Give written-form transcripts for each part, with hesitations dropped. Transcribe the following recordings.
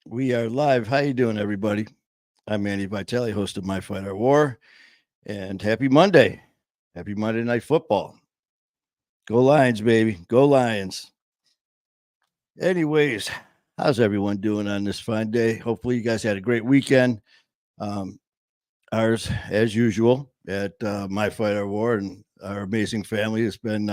We are live. How you doing, everybody? I'm Manny Vitale, host of My Fight Our War, and happy Monday. Happy Monday Night Football. Go Lions, baby. Go Lions. Anyways, how's everyone doing on this fine day? Hopefully, you guys had a great weekend. Um, ours, as usual, at My Fight Our War and our amazing family. It's been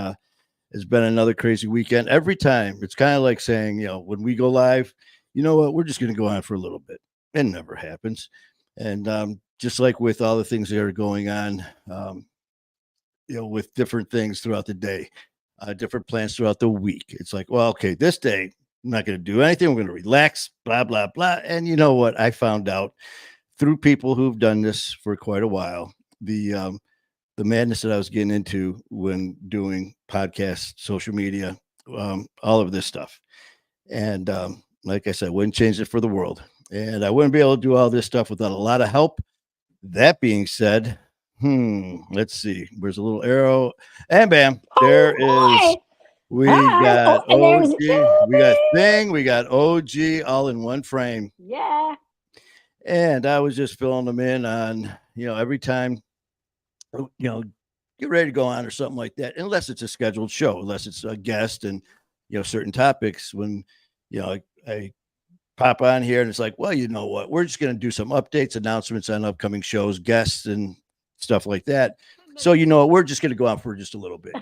another crazy weekend. Every time, it's kind of like saying, when we go live, you know what, we're just going to go on for a little bit. It never happens. And just like with all the things that are going on, with different things throughout the day, different plans throughout the week. It's like, well, okay, this day, I'm not going to do anything. We're going to relax, blah, blah, blah. And you know what? I found out through people who've done this for quite a while, the madness that I was getting into when doing podcasts, social media, all of this stuff. And like I said, wouldn't change it for the world. And I wouldn't be able to do all this stuff without a lot of help. That being said, let's see. Where's a little arrow? And bam, there is. Oh boy! We Hi. got Oh, and there's OG, we got Toby. Thing, we got OG all in one frame. Yeah. And I was just filling them in on, every time you know, get ready to go on or something like that, unless it's a scheduled show, unless it's a guest and, certain topics when, I pop on here and it's like, well, you know what, we're just going to do some updates, announcements on upcoming shows, guests and stuff like that. So, we're just going to go on for just a little bit.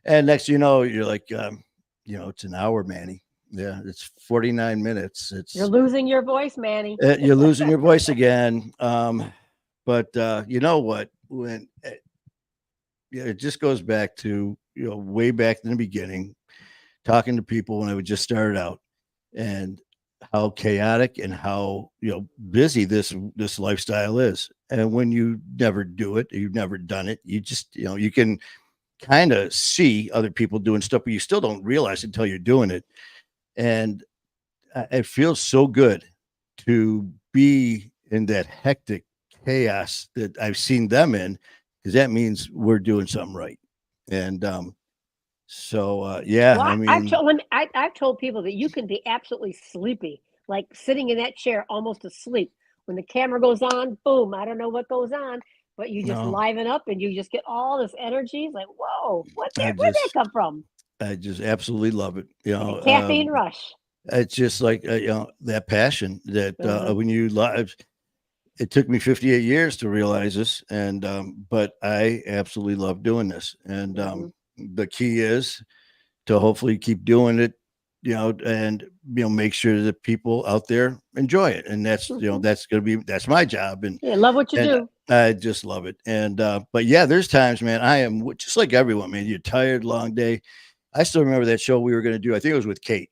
And next, you're like, it's an hour, Manny. Yeah, it's 49 minutes. You're It's losing your voice, Manny. you're losing your voice again. But you know what? When yeah, it just goes back to way back in the beginning, talking to people when I would just started out, and how chaotic and how busy this lifestyle is. And when you never do it, you've never done it, you just you can kind of see other people doing stuff, but you still don't realize until you're doing it. And it feels so good to be in that hectic chaos that I've seen them in, because that means we're doing something right. And yeah, Well, I mean, I've told people that you can be absolutely sleepy, like sitting in that chair almost asleep. When the camera goes on, boom, I don't know what goes on, but you just no, liven up and you just get all this energy. It's like, whoa, I where'd that just, come from? I just absolutely love it. Like a caffeine rush. It's just like that passion that Uh-huh. when you live. It took me 58 years to realize this, and but I absolutely love doing this. And Hmm. the key is to hopefully keep doing it, and make sure that people out there enjoy it. And that's Hmm. that's my job. And Yeah, love what you and do. I just love it. And but yeah, there's times, man, I am just like everyone, man. You're tired, long day. I still remember that show we were going to do. I think it was with Kate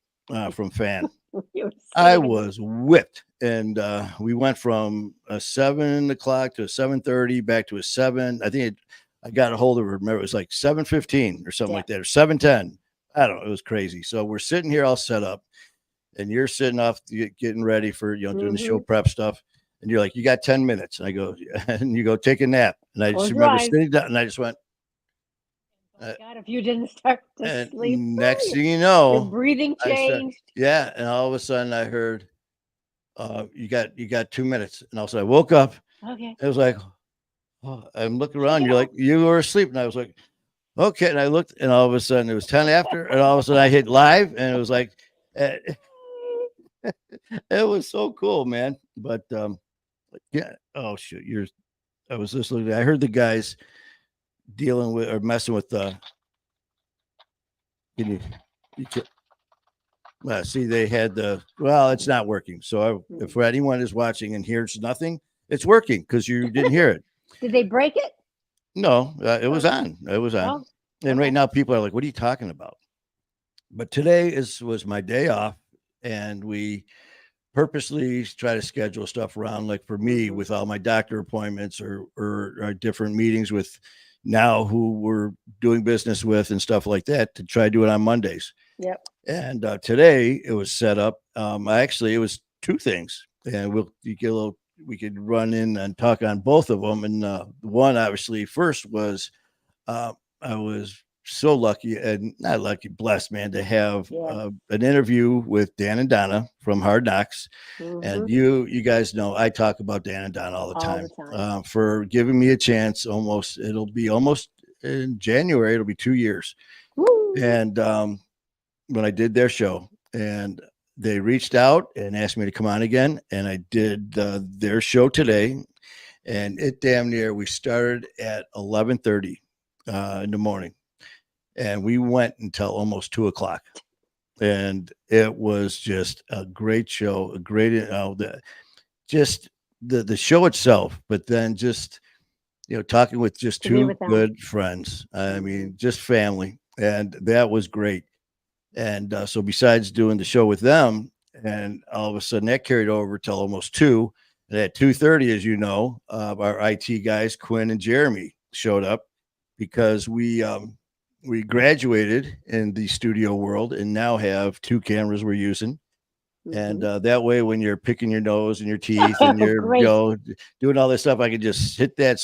from Fan. You were I sitting in the was whipped, and we went from a 7 o'clock to a 7:30, back to a seven. I got a hold of her. Remember, it was like 7:15 or something yeah. like that, or 7:10. I don't know. It was crazy. So we're sitting here all set up, and you're sitting off getting ready for doing the show Hmm. prep stuff, and you're like, you got 10 minutes. And I go, and you go take a nap, and I just Close your remember eyes. sitting down, and I just went. My Uh, God, if you didn't start to and sleep, next your, thing you your know, breathing I said, changed. yeah, and all of a sudden I heard you got 2 minutes. And also I woke up. Okay. It was like, oh, I'm looking Shake around. it You're like, off. you were asleep. And I was like, okay. And I looked, and all of a sudden it was 10 after. And all of a sudden I hit live, and it was like, eh, it was so cool, man. But yeah. Oh, shoot. I was listening. I heard the guys dealing with or messing with, can you can, see, they had it's not working. So if Hmm. anyone is watching and hears nothing, it's working because you didn't hear it. Did they break it? No, it was Oh, on. It was on. oh, And right okay. now, people are like, "What are you talking about?" But today was my day off, and we purposely try to schedule stuff around. Like for me, Hmm. with all my doctor appointments or different meetings with now who we're doing business with and stuff like that, to try to do it on Mondays. Yep. And today it was set up. Actually, it was two things, and you get a little. We could run in and talk on both of them. And one, obviously, first was uh, I was so lucky and not lucky, blessed, man, to have Yeah. an interview with Dan and Donna from Hard Knocks. And Hmm. you guys know I talk about Dan and Donna all the All time the time. for giving me a chance. It'll be almost in January. It'll be 2 years. Woo! And when I did their show, and they reached out and asked me to come on again, and I did their show today, and it damn near we started at 11:30 in the morning, and we went until almost 2 o'clock, and it was just a great show, a great just the show itself, but then just talking with just To be two with them. good friends. I Mhm. mean, just family, and that was great. And so besides doing the show with them, and all of a sudden that carried over till almost 2. And at 2:30, as you know, our IT guys, Quinn and Jeremy, showed up because we graduated in the studio world and now have 2 cameras we're using. And Mhm. that way, when you're picking your nose and your teeth and you're Great. doing all this stuff, I can just hit that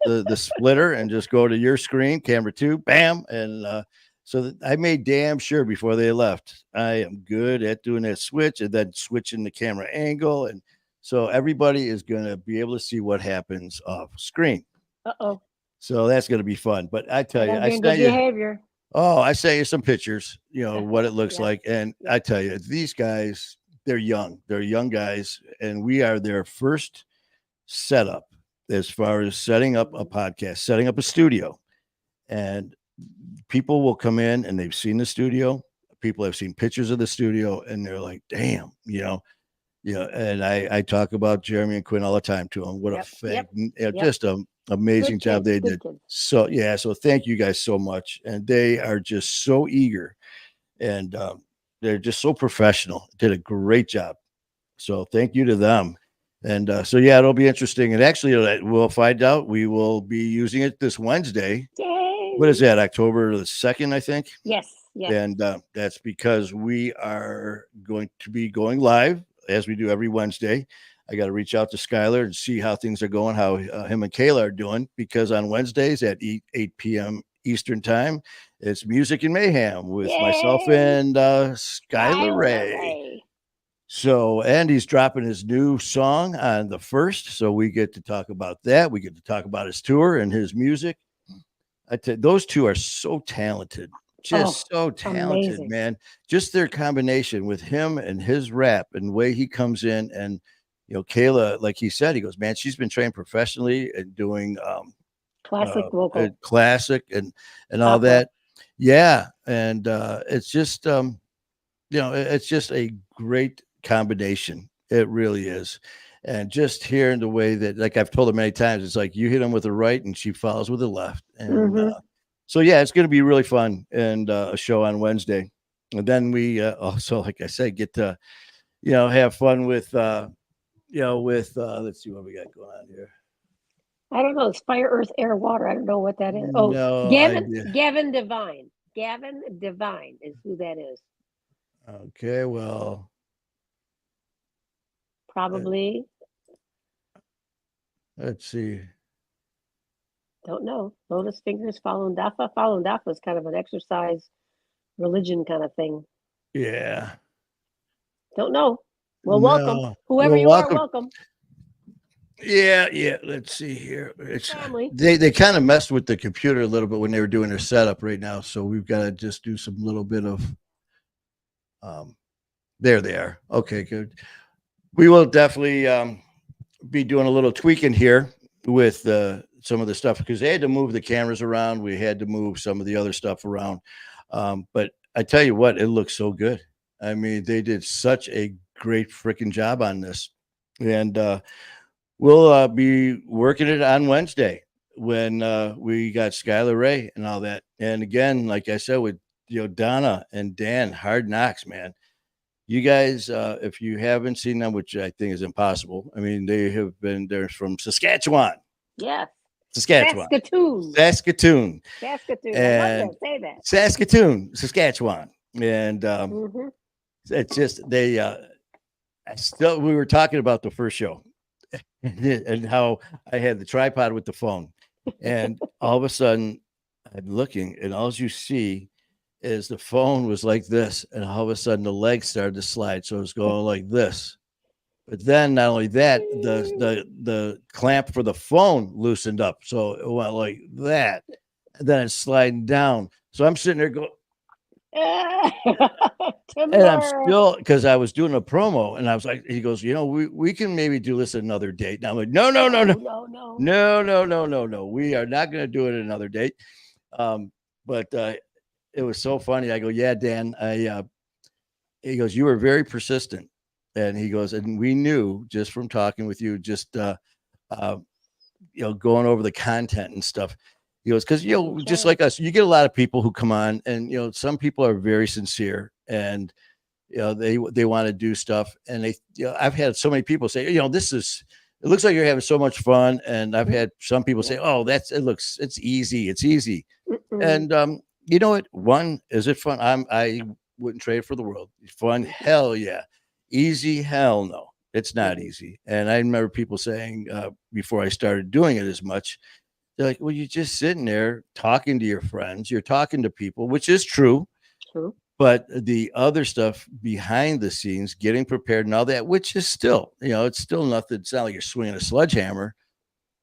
the splitter and just go to your screen, camera 2, bam, and so I made damn sure before they left I am good at doing that switch and then switching the camera angle, and so everybody is going to be able to see what happens off screen. Uh-oh. So that's going to be fun. But I tell I you, gotta I be in good sent you. behavior. Oh, I sent you some pictures, what it looks Yeah. like. And Yeah. I tell you, these guys, they're young. They're young guys. And we are their first setup as far as setting up a podcast, setting up a studio. And people will come in and they've seen the studio. People have seen pictures of the studio and they're like, damn, and I talk about Jeremy and Quinn all the time to them. What Yep. a Yep. Yep. just an amazing Good job kids. they Good did. kids. So yeah, so thank you guys so much, and they are just so eager, and they're just so professional. Did a great job. So thank you to them. And so yeah, it'll be interesting. And actually, we'll find out. We will be using it this Wednesday. Yay. What is that? October the 2nd, I think. Yes. Yes. And that's because we are going to be going live as we do every Wednesday. I got to reach out to Skylar and see how things are going, how him and Kayla are doing, because on Wednesdays at 8 p.m. Eastern time, it's Music and Mayhem with myself Yay. and Skylar Skylar Ray. Ray. So Andy's dropping his new song on the 1st. So we get to talk about that. We get to talk about his tour and his music. Those two are so talented. Just so talented, amazing. man. Just their combination with him and his rap and the way he comes in. And Kayla, like he said, he goes, man, she's been trained professionally and doing Classic vocal. classic and all Opera. that. Yeah. And it's just it's just a great combination. It really is. And just hearing the way that, like I've told her many times, it's like you hit him with the right and she follows with the left. And Mhm. so, yeah, it's going to be really fun, and a show on Wednesday. And then we also, like I said, get to, have fun with, let's see what we got going on here. I don't know. It's fire, earth, air, water. I don't know what that is. Oh, No Gavin idea. Gavin Devine. Gavin Devine is who that is. Okay, well, Probably. let's see. Don't know. Lotus fingers, Falun Dafa. Falun Dafa is kind of an exercise religion kind of thing. Yeah. Don't know. Well, welcome. No. Whoever Well, you welcome. are, welcome. Yeah. Let's see here. It's Family. they kind of messed with the computer a little bit when they were doing their setup right now, so we've got to just do some little bit of. There they are. Okay, good. We will definitely be doing a little tweaking here with some of the stuff because they had to move the cameras around. We had to move some of the other stuff around, but I tell you what, it looks so good. I mean, they did such a great freaking job on this, and we'll be working it on Wednesday when we got Skylar Ray and all that. And again, like I said, with Donna and Dan, Hard Knocks, man. You guys, if you haven't seen them, which I think is impossible, I mean, they're from Saskatchewan. Yeah. Saskatchewan. Saskatoon. And I love that. Say that. Saskatoon, Saskatchewan. And Mhm. it's just, we were talking about the first show and how I had the tripod with the phone. And all of a sudden, I'm looking, and all you see is the phone was like this, and all of a sudden the leg started to slide, so it was going like this. But then not only that, the clamp for the phone loosened up, so it went like that, and then it's sliding down. So I'm sitting there going, and I'm Timber. still because I was doing a promo, and I was like, he goes, we can maybe do this another date. And I'm like, no, no, no, no, No, no. no, no, no, no, no. We are not going to do it another date. But it was so funny. I go, yeah, Dan. He goes, you were very persistent, and he goes, and we knew just from talking with you, just going over the content and stuff. He goes, because just like us, you get a lot of people who come on, and some people are very sincere, and they want to do stuff, and I've had so many people say, it looks like you're having so much fun, and I've had some people say, oh, it's easy, and you know what? One, is it fun? I wouldn't trade it for the world. Fun, hell yeah. Easy, hell no. It's not easy. And I remember people saying before I started doing it as much, they're like, well, you're just sitting there talking to your friends. You're talking to people, which is true. True. But the other stuff behind the scenes, getting prepared and all that, which is still, it's still nothing. It's not like you're swinging a sledgehammer.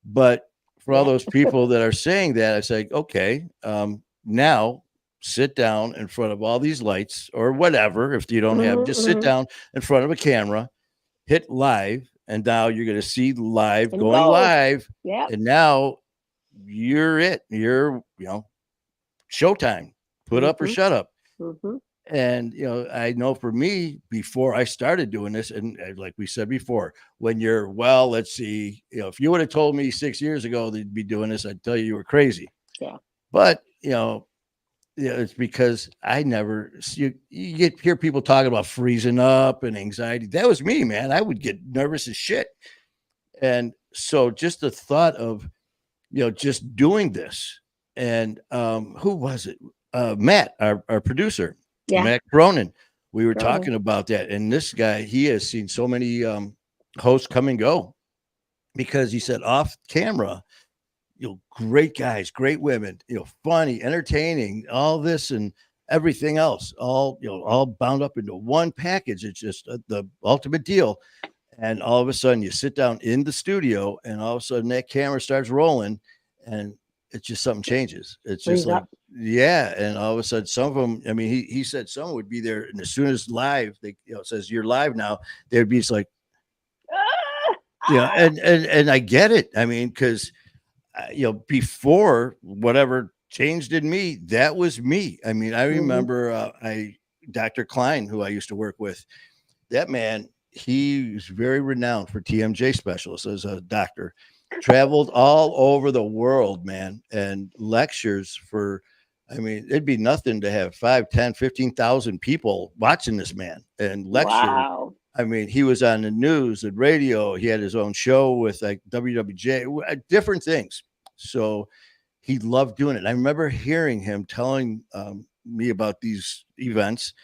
But for all those people that are saying that, I say, okay, now sit down in front of all these lights or whatever. If you don't have, just sit down in front of a camera, hit live, and now you're going to see live And going go. live. Yeah. And now you're it. You're, showtime. Put up or shut up. And, I know for me, before I started doing this, and like we said before, when you're, well, let's see, if you would have told me 6 years ago that you'd be doing this, I'd tell you were crazy. Yeah. But, it's because I never, you hear people talking about freezing up and anxiety. That was me, man. I would get nervous as shit. And so just the thought of, just doing this, and who was it? Matt, our producer. Yeah. Matt Cronin. We were talking about that. And this guy, he has seen so many hosts come and go because he said off camera, great guys, great women, funny, entertaining, all this and everything else, all bound up into one package. It's just the ultimate deal. And all of a sudden you sit down in the studio, and all of a sudden that camera starts rolling, and it's just something changes. It's just like, yeah. And all of a sudden, some of them, I mean, he said some would be there, and as soon as live, they, it says you're live now, they'd be just like, and I get it. I mean, because, before whatever changed in me, that was me. I mean, I remember Dr. Klein, who I used to work with, that man, he was very renowned for TMJ specialists as a doctor. Traveled all over the world, man, and lectures for, I mean, it'd be nothing to have 5, 10, 15,000 people watching this man and lecture. Wow. I mean, he was on the news and radio. He had his own show with like WWJ, different things. So he loved doing it. And I remember hearing him telling me about these events.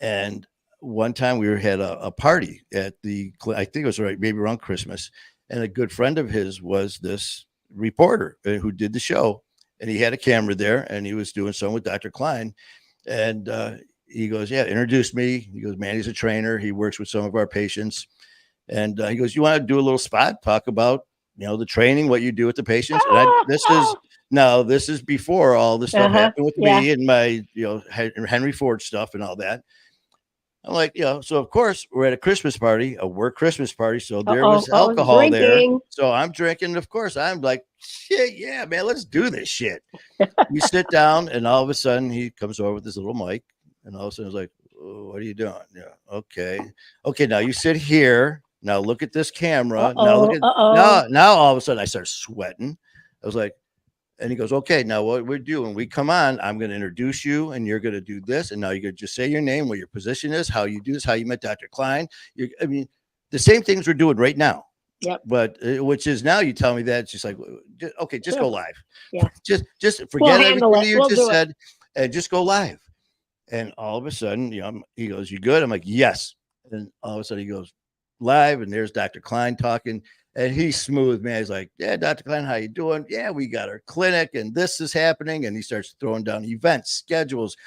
And one time we had a party at I think it was maybe around Christmas. And a good friend of his was this reporter who did the show, and he had a camera there, and he was doing something with Dr. Klein. And he goes, yeah, introduced me. He goes, man, he's a trainer. He works with some of our patients. And he goes, you want to do a little spot, talk about, the training, what you do with the patients. And this is before all this stuff happened with me and my, Henry Ford stuff and all that. I'm like, so of course we're at a Christmas party, a work Christmas party. So there was alcohol there. So I'm drinking. Of course, I'm like, shit, yeah, man, let's do this shit. We sit down, and all of a sudden he comes over with this little mic, and all of a sudden I was like, oh, what are you doing? Yeah. Okay. Now you sit here. Now look at this camera. Now look at now all of a sudden I start sweating. I was like, and he goes, okay, now what we're doing, we come on, I'm going to introduce you, and you're going to do this. And now you're going to just say your name, what your position is, how you do this, how you met Dr. Klein. I mean, the same things we're doing right now. Yep. But which is now you tell me that it's just like, okay, just go live. Yeah. Just forget everything you just said and just go live. And all of a sudden, he goes, you good? I'm like, yes. And all of a sudden he goes live, and there's Dr. Klein talking. And he's smooth, man. He's like, yeah, Dr. Klein, how you doing? Yeah, we got our clinic and this is happening. And he starts throwing down events, schedules,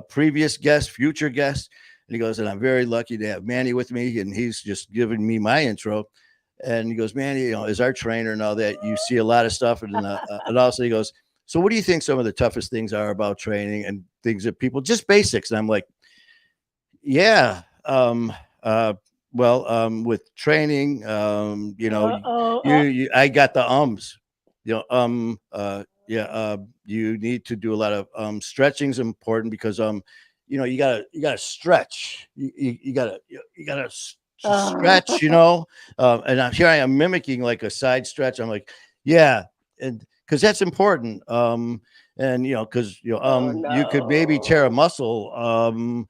previous guests, future guests. And he goes, and I'm very lucky to have Manny with me. And he's just giving me my intro. And he goes, Manny, is our trainer and all that. You see a lot of stuff. And also he goes, so what do you think some of the toughest things are about training and things that people, just basics? And I'm like, yeah, with training, I got the ums, you need to do a lot of stretching is important because you gotta stretch. You gotta stretch, and I am mimicking like a side stretch. I'm like, yeah, and because that's important. Because you could maybe tear a muscle.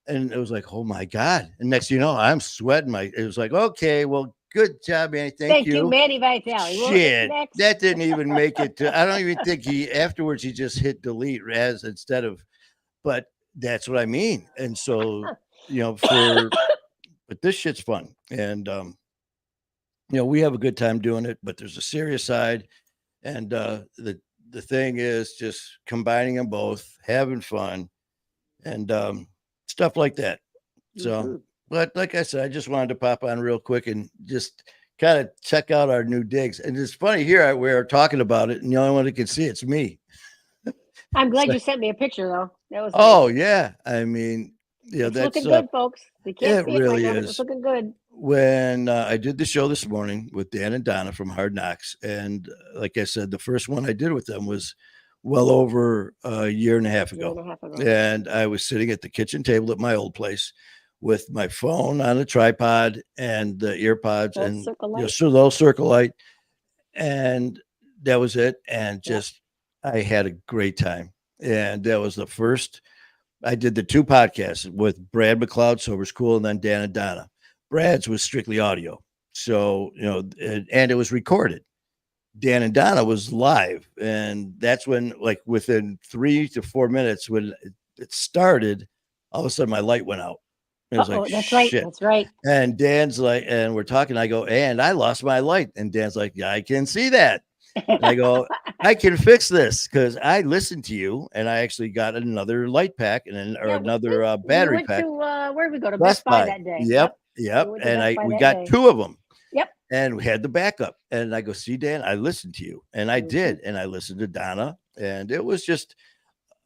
And it was like, oh my God. And next, I'm sweating. It was like, okay, well, good job, Manny. Thank you. Manny Vitale. Shit, that didn't even make it I don't even think afterwards he just hit delete instead of, but that's what I mean. And so, but this shit's fun. And, we have a good time doing it, but there's a serious side. And the thing is just combining them both, having fun, and stuff like that. So, but like I said, I just wanted to pop on real quick and just kind of check out our new digs. And it's funny here, we're talking about it, and the only one that can see it's me. I'm glad you sent me a picture, though. That was nice. Yeah. I mean, it's that's looking good, folks. We can't see really it right now, it's looking good. When I did the show this morning with Dan and Donna from Hard Knocks, and like I said, the first one I did with them was well over a year and a half ago. And I was sitting at the kitchen table at my old place with my phone on a tripod and the ear pods and those Circle Light. And that was it. And I had a great time. And that was the first. I did the 2 podcasts with Brad McLeod, Sober School, and then Dan and Donna. Brad's was strictly audio. So, and it was recorded. Dan and Donna was live. And that's when, like, within 3 to 4 minutes, when it started, all of a sudden my light went out. It was like, that's right. That's right. And Dan's like, and we're talking, I go, and I lost my light. And Dan's like, yeah, I can see that. And I go, I can fix this because I listened to you, and I actually got another light pack and another battery pack. Where did we go to Best Buy that day? Yep. And we got 2 of them. Yep. And we had the backup. And I go, see, Dan, I listened to you, and I did, and I listened to Donna, and it was just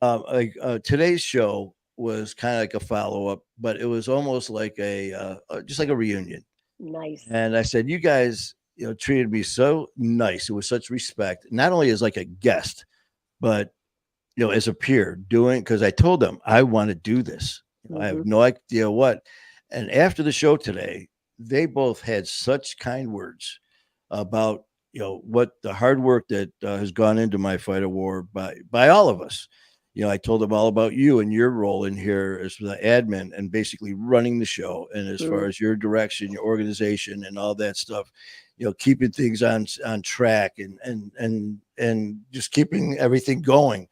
today's show was kind of like a follow up, but it was almost like just like a reunion. Nice. And I said, you guys, treated me so nice. It was such respect, not only as like a guest, but, as a peer because I told them I want to do this. I have no idea what. And after the show today, they both had such kind words about, what the hard work that has gone into My Fight or War by all of us. I told them all about you and your role in here as the admin and basically running the show. And as far as your direction, your organization and all that stuff, keeping things on track and just keeping everything going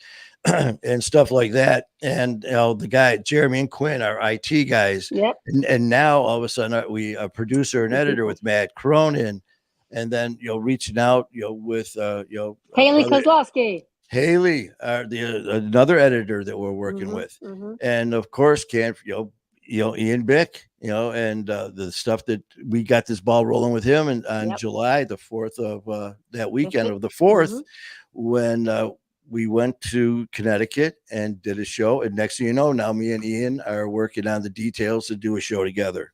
and stuff like that. And, the guy, Jeremy and Quinn, our IT guys. Yep. And now all of a sudden we a producer and editor with Matt Cronin, and then, reaching out, with, Haley Kozlowski. Haley, another editor that we're working with, and of course, Ian Bick, and the stuff that we got this ball rolling with him, and on July the 4th of that weekend of the 4th, when we went to Connecticut and did a show, and next thing you know, now me and Ian are working on the details to do a show together.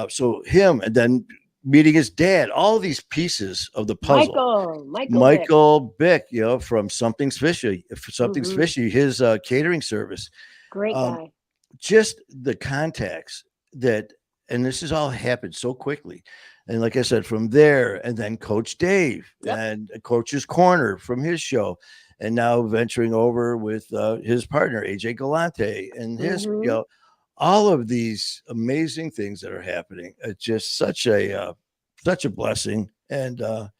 So him, and then meeting his dad, all these pieces of the puzzle. Michael Bick, from Something's Fishy, his catering service. Great guy. Just the contacts and this has all happened so quickly. And like I said, from there, and then Coach Dave and Coach's Corner from his show, and now venturing over with his partner, AJ Galante, and his, all of these amazing things that are happening. It's just such a blessing. And, and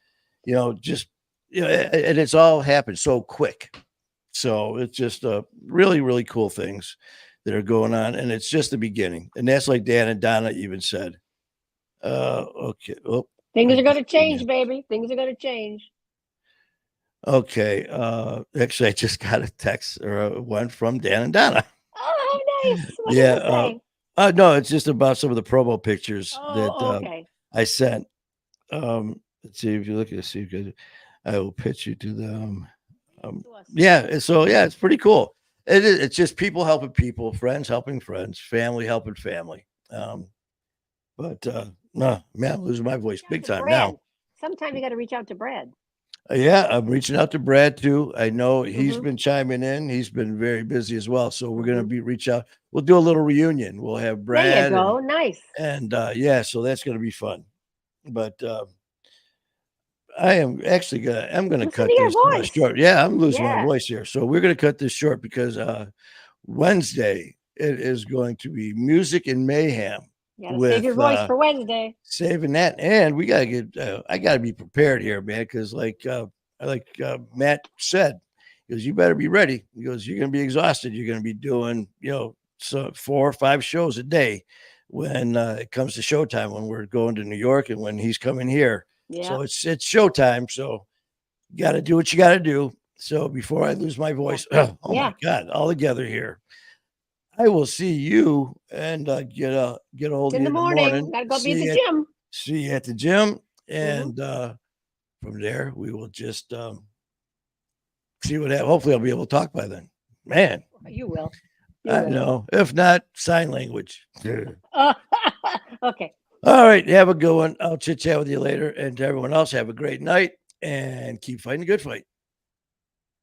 it's all happened so quick. So it's just really, really cool things that are going on. And it's just the beginning. And that's like Dan and Donna even said. Okay. Well, Things I are going to just did change, that. baby. Things are going to change. Okay. Actually, I just got a text or one from Dan and Donna. Oh, how nice. What does Yeah. it say? No, it's just about some of the promo pictures that Oh, okay. I sent. Let's see if you look at this. I will pitch you to them. To us. Yeah. And so yeah, it's pretty cool. It is. It's just people helping people, friends helping friends, family helping family. But no, man, I'm losing my voice Reach out big to time Brad. now. Sometime you got to reach out to Brad. Yeah, I'm reaching out to Brad too. I know he's Mhm. been chiming in. He's been very busy as well. So we're gonna Mhm. be reach out. We'll do a little reunion. We'll have There you Brad go. Nice. and yeah, so that's gonna be fun. But I am actually gonna Listen cut to your this voice. short. Yeah, I'm losing my Yeah. voice here. So we're gonna cut this short because Wednesday it is going to be music and mayhem You got to save with your voice for Wednesday. saving that, and we gotta get. I gotta be prepared here, man, because like Matt said, he goes, you better be ready. He goes, you're gonna be exhausted. You're gonna be doing, so 4 or 5 shows a day when it comes to showtime. When we're going to New York and when he's coming here, Yeah. so it's showtime. So you got to do what you got to do. So before I lose my voice, oh Yeah. my God, all together here. I will see you and get a hold of In you the in the morning. morning. Got to go be at the gym. See you at the gym, Mhm. and from there we will just see what happens. Hopefully, I'll be able to talk by then. Man, You will. You I will. know. If not, sign language. Okay. All right, have a good one. I'll chit chat with you later, and to everyone else, have a great night and keep fighting the good fight.